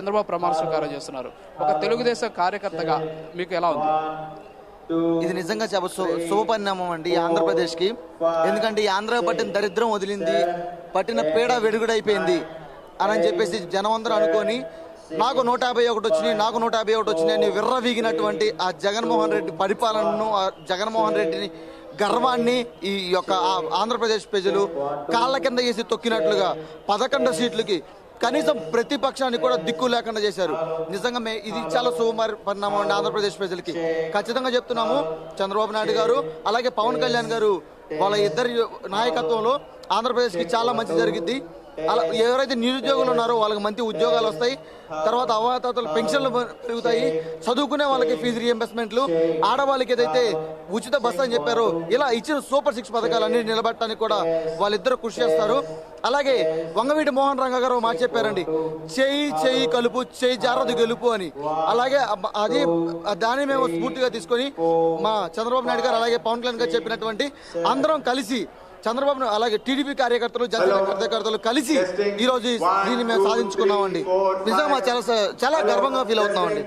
చంద్రబాబు ప్రమాణ స్వీకారం చేస్తున్నారు. ఒక తెలుగుదేశం కార్యకర్తగా మీకు ఎలా ఉంది? ఇది నిజంగా చాలా శుభపరిణామం అండి ఆంధ్రప్రదేశ్కి. ఎందుకంటే ఈ ఆంధ్ర పట్టిన దరిద్రం వదిలింది, పట్టిన పీడ వెడుగుడైపోయింది అని చెప్పేసి జనం అందరూ అనుకొని నాకు 151 వచ్చినాయి, నాకు 151 వచ్చినాయి అని విర్రవీగినటువంటి ఆ జగన్మోహన్ రెడ్డి పరిపాలనను, ఆ జగన్మోహన్ రెడ్డిని గర్వాన్ని ఈ యొక్క ఆంధ్రప్రదేశ్ ప్రజలు కాళ్ళ కింద వేసి తొక్కినట్లుగా 11 సీట్లకి కనీసం ప్రతిపక్షాన్ని కూడా దిక్కు లేకుండా చేశారు. నిజంగా ఇది చాలా పరిణామం అండి ఆంధ్రప్రదేశ్ ప్రజలకి. ఖచ్చితంగా చెప్తున్నాము, చంద్రబాబు నాయుడు గారు అలాగే పవన్ కళ్యాణ్ గారు వాళ్ళ ఇద్దరి నాయకత్వంలో ఆంధ్రప్రదేశ్కి చాలా మంచి జరిగింది. అలా ఎవరైతే నిరుద్యోగులు ఉన్నారో వాళ్ళకి మంచి ఉద్యోగాలు వస్తాయి, తర్వాత అవాతాతలు పెన్షన్లు పెరుగుతాయి, చదువుకునే వాళ్ళకి ఫీజు రీఎంబర్స్మెంట్లు, ఆడవాళ్ళకి ఏదైతే ఉచిత బస్సు అని చెప్పారో ఇలా ఇచ్చిన సూపర్ 6 పథకాలన్నీ నిలబెట్టడానికి కూడా వాళ్ళిద్దరు కృషి చేస్తారు. అలాగే వంగవీటి మోహన్ రంగ గారు మాట చెప్పారండి, చేయి చేయి కలుపు, చేయి జారదు గెలుపు అని. అలాగే అది దాన్ని మేము స్ఫూర్తిగా తీసుకొని మా చంద్రబాబు నాయుడు గారు అలాగే పవన్ కళ్యాణ్ గారు చెప్పినటువంటి అందరం కలిసి చంద్రబాబు అలాగే టీడీపీ కార్యకర్తలు, జనసేన కార్యకర్తలు కలిసి ఈ రోజు దీన్ని మేము సాధించుకున్నామండి. నిజంగా చాలా చాలా గర్వంగా ఫీల్ అవుతున్నామండి.